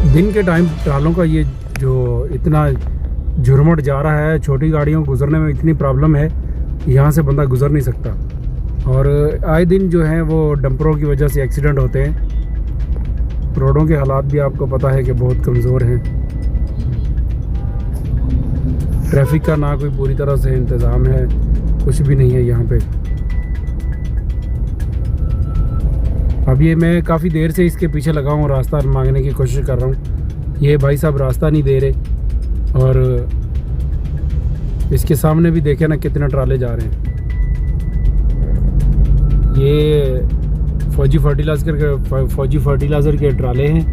दिन के टाइम ट्रालों का ये जो इतना झुरमुट जा रहा है, छोटी गाड़ियों को गुजरने में इतनी प्रॉब्लम है, यहाँ से बंदा गुजर नहीं सकता। और आए दिन जो है वो डंपरों की वजह से एक्सीडेंट होते हैं। रोडों के हालात भी आपको पता है कि बहुत कमज़ोर हैं। ट्रैफिक का ना कोई पूरी तरह से इंतज़ाम है, कुछ भी नहीं है यहाँ पे। अब ये मैं काफ़ी देर से इसके पीछे लगा हूँ, रास्ता मांगने की कोशिश कर रहा हूँ। ये भाई साहब रास्ता नहीं दे रहे, और इसके सामने भी देखे ना कितने ट्राले जा रहे हैं। ये फौजी फर्टिलाइज़र के ट्राले हैं,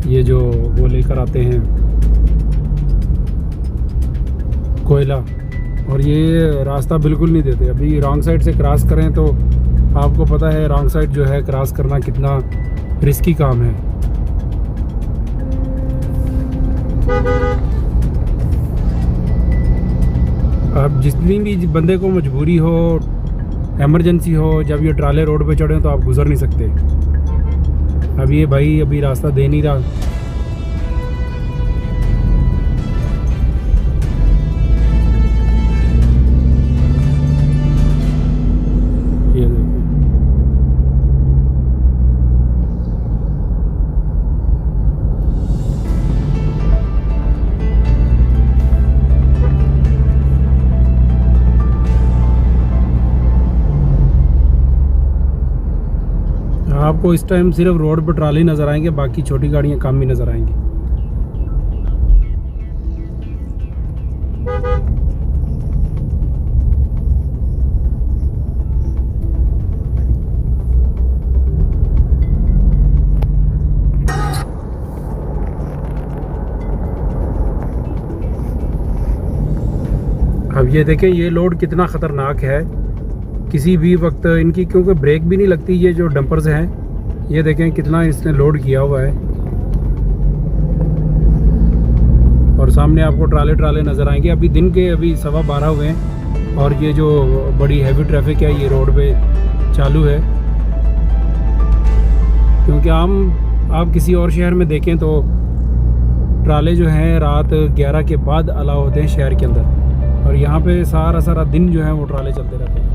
ये जो वो लेकर आते हैं कोयला, और ये रास्ता बिल्कुल नहीं देते। अभी रॉन्ग साइड से क्रॉस करें तो आपको पता है रॉन्ग साइड जो है क्रॉस करना कितना रिस्की काम है। अब जितनी भी बंदे को मजबूरी हो, इमरजेंसी हो, जब ये ट्राले रोड पे चढ़े तो आप गुजर नहीं सकते। अब ये भाई अभी रास्ता दे नहीं रहा। ये देखिए, आपको इस टाइम सिर्फ रोड पर ट्राली नज़र आएंगे, बाकी छोटी गाड़ियाँ कम ही नज़र आएंगी। अब ये देखें, ये लोड कितना ख़तरनाक है। किसी भी वक्त इनकी क्योंकि ब्रेक भी नहीं लगती, ये जो डंपर्स हैं, ये देखें कितना इसने लोड किया हुआ है। और सामने आपको ट्राले नज़र आएंगे। अभी दिन के 12:15 हुए हैं, और ये जो बड़ी हैवी ट्रैफिक है ये रोड पे चालू है। क्योंकि आप किसी और शहर में देखें तो ट्राले जो हैं रात 11 के बाद अलाउ होते हैं शहर के अंदर, और यहाँ पे सारा दिन जो है वो ट्राले चलते रहते हैं।